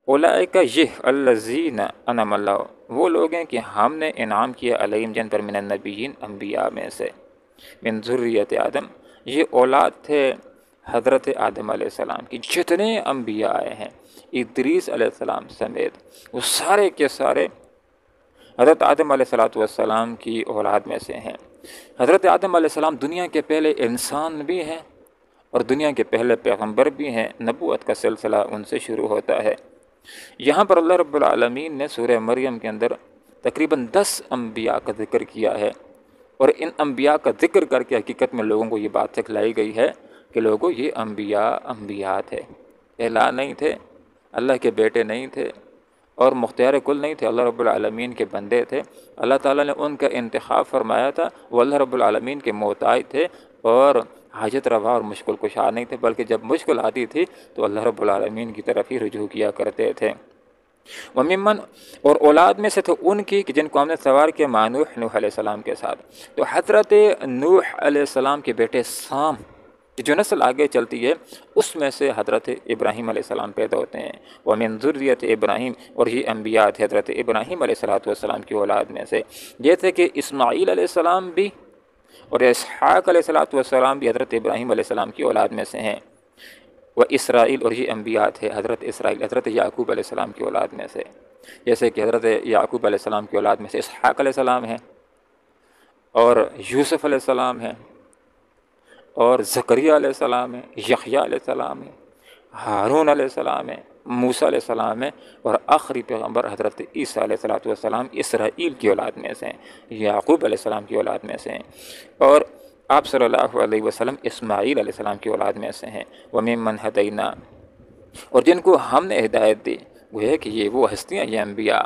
اولئک یہ الذین انعم اللہ، وہ لوگ ہیں کہ ہم نے انعام کیا علیہم جن پر من النبیین انبیاء میں سے، من ذریت آدم، یہ اولاد تھے حضرت آدم علیہ السلام کی، جتنے انبیاء آئے ہیں ادریس علیہ السلام سمیت وہ سارے کے سارے حضرت آدم علیہ السلام کی اولاد میں سے ہیں۔ حضرت آدم علیہ السلام دنیا کے پہلے انسان بھی ہیں اور دنیا کے پہلے پیغمبر بھی ہیں، نبوت کا سلسلہ ان سے شروع ہوتا ہے۔ یہاں پر اللہ رب العالمین نے سورہ مریم کے اندر تقریباً 10 انبیاء کا ذکر کیا ہے، اور ان انبیاء کا ذکر کر کے حقیقت میں لوگوں کو یہ بات سکھلائی گئی ہے کہ لوگوں یہ انبیاء تھے، الہ نہیں تھے، اللہ کے بیٹے نہیں تھے اور مختار کل نہیں تھے، اللہ رب العالمین کے بندے تھے۔ اللہ تعالیٰ نے ان کا انتخاب فرمایا تھا، وہ اللہ رب العالمین کے محتاج تھے اور حاجت روا اور مشکل کشا نہیں تھے، بلکہ جب مشکل آتی تھی تو اللہ رب العالمین کی طرف ہی رجوع کیا کرتے تھے۔ وممن، اور اولاد میں سے تھے ان کی کہ جن کو ہم نے سوار کیا مع نوح علیہ السلام کے ساتھ، تو حضرت نوح علیہ السلام کے بیٹے سام کی جو نسل آگے چلتی ہے اس میں سے حضرت ابراہیم علیہ السلام پیدا ہوتے ہیں۔ ومن ذریت ابراہیم، اور یہ انبیاء تھے حضرت ابراہیم علیہ السلام کی اولاد میں سے، یہ تھے کہ اسماعیل علیہ السلام بھی اور اسحاق علیہ السلام بھی حضرت ابراہیم علیہ السلام کی اولاد میں سے ہیں۔ وہ اسرائیل، اور یہ انبیاء تھے حضرت اسرائیل حضرت یعقوب علیہ السلام کی اولاد میں سے، جیسے کہ حضرت یعقوب علیہ السلام کی اولاد میں سے اسحاق علیہ السلام ہیں اور یوسف علیہ السلام ہیں اور زکریہ علیہ السلام ہیں، یحییٰ علیہ السلام ہیں، ہارون علیہ السلام ہیں، موسیٰ علیہ السلام ہیں، اور آخری پیغمبر حضرت عیسیٰ علیہ السلام اسرائیل کی اولاد میں سے ہیں، یعقوب علیہ السلام کی اولاد میں سے ہیں، اور آپ صلی اللہ علیہ وسلم اسماعیل علیہ السلام کی اولاد میں سے ہیں۔ وممن ہدینا، اور جن کو ہم نے ہدایت دی، وہ ہے کہ یہ وہ ہستیاں، یہ انبیاء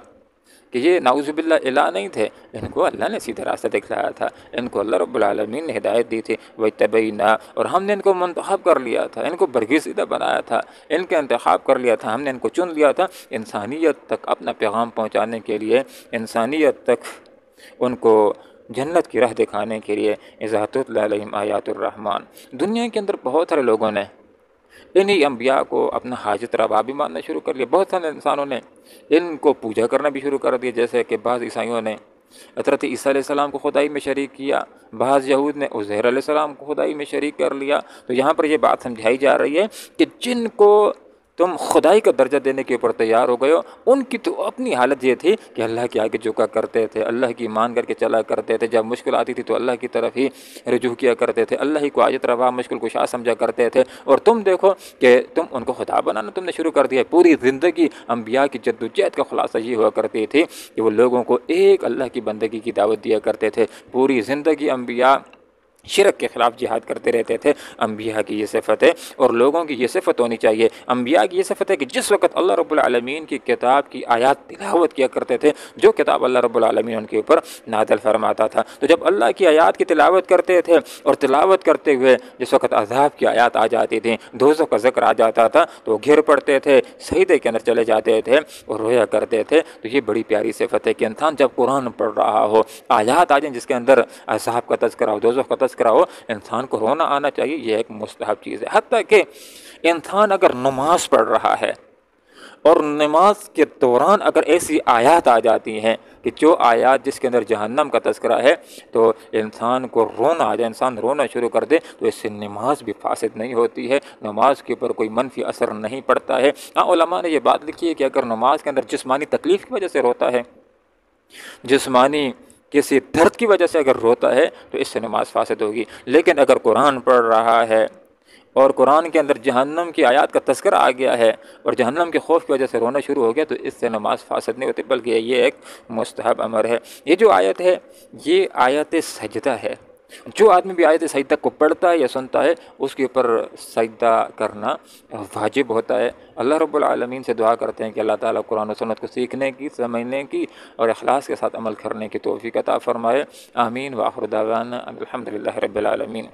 کہ یہ نعوذ باللہ الہ نہیں تھے، ان کو اللہ نے سیدھا راستہ دکھلایا تھا، ان کو اللہ رب العالمین نے ہدایت دی تھی۔ وَاتَّبَعْنَا، اور ہم نے ان کو منتخب کر لیا تھا، ان کو برگزیدہ بنایا تھا، ان کا انتخاب کر لیا تھا، ہم نے ان کو چن لیا تھا انسانیت تک اپنا پیغام پہنچانے کے لیے، انسانیت تک ان کو جنت کی راہ دکھانے کے لیے۔ اِذَا تُتْلَىٰ عَلَيْهِمْ آیاتُ الرحمن، دنیا کے اندر بہت سارے لوگوں نے انہی انبیاء کو اپنا حاجت روا بھی ماننا شروع کر لیا، بہت سارے انسانوں نے ان کو پوجا کرنا بھی شروع کر دیا، جیسے کہ بعض عیسائیوں نے حضرت عیسیٰ علیہ السلام کو خدائی میں شریک کیا، بعض یہود نے عزیر علیہ السلام کو خدائی میں شریک کر لیا۔ تو یہاں پر یہ بات سمجھائی جا رہی ہے کہ جن کو تم خدائی کا درجہ دینے کے اوپر تیار ہو گئے ہو، ان کی تو اپنی حالت یہ تھی کہ اللہ کے آگے جھکا کرتے تھے، اللہ کی مان کر کے چلا کرتے تھے، جب مشکل آتی تھی تو اللہ کی طرف ہی رجوع کیا کرتے تھے، اللہ ہی کو حاجت روا مشکل کشا سمجھا کرتے تھے، اور تم دیکھو کہ تم ان کو خدا بنانا تم نے شروع کر دیا۔ پوری زندگی انبیاء کی جدوجہد کا خلاصہ یہ ہوا کرتی تھی کہ وہ لوگوں کو ایک اللہ کی بندگی کی دعوت دیا کرتے تھے۔ پوری زندگی انبیاء شرک کے خلاف جہاد کرتے رہتے تھے۔ انبیاء کی یہ صفت ہے اور لوگوں کی یہ صفت ہونی چاہیے۔ انبیاء کی یہ صفت ہے کہ جس وقت اللہ رب العالمین کی کتاب کی آیات تلاوت کیا کرتے تھے، جو کتاب اللہ رب العالمین ان کے اوپر نازل فرماتا تھا، تو جب اللہ کی آیات کی تلاوت کرتے تھے اور تلاوت کرتے ہوئے جس وقت عذاب کی آیات آ جاتی تھیں، دوزخ کا ذکر آ جاتا تھا، تو وہ گر پڑتے تھے، سجدے کے اندر چلے جاتے تھے اور رویا کرتے تھے۔ تو یہ بڑی پیاری صفت ہے کہ انسان جب قرآن پڑھ رہا ہو، آیات آ جائیں جس کے اندر عذاب کا تذکرہ ہو، دوزخ کا تذکرہ ہو، انسان کو رونا آنا چاہیے۔ یہ ایک مستحب چیز ہے۔ حتیٰ کہ انسان اگر نماز پڑھ رہا ہے اور نماز کے دوران اگر ایسی آیات آ جاتی ہیں کہ جو آیات جس کے اندر جہنم کا تذکرہ ہے، تو انسان کو رونا آ جائے، انسان رونا شروع کر دے، تو اس سے نماز بھی فاسد نہیں ہوتی ہے، نماز کے اوپر کوئی منفی اثر نہیں پڑتا ہے۔ علماء نے یہ بات لکھی ہے کہ اگر نماز کے اندر جسمانی تکلیف کی وجہ سے روتا ہے، جسمانی کسی درد کی وجہ سے اگر روتا ہے، تو اس سے نماز فاسد ہوگی۔ لیکن اگر قرآن پڑھ رہا ہے اور قرآن کے اندر جہنم کی آیات کا تذکرہ آ گیا ہے اور جہنم کے خوف کی وجہ سے رونا شروع ہو گیا، تو اس سے نماز فاسد نہیں ہوتی، بلکہ یہ ایک مستحب امر ہے۔ یہ جو آیت ہے یہ آیت سجدہ ہے۔ جو آدمی بھی آیت سجدہ کو پڑھتا ہے یا سنتا ہے، اس کے اوپر سجدہ کرنا واجب ہوتا ہے۔ اللہ رب العالمین سے دعا کرتے ہیں کہ اللہ تعالیٰ قرآن و سنت کو سیکھنے کی، سمجھنے کی اور اخلاص کے ساتھ عمل کرنے کی توفیق عطا فرمائے۔ آمین۔ وآخر دعوانا الحمدللہ رب العالمین۔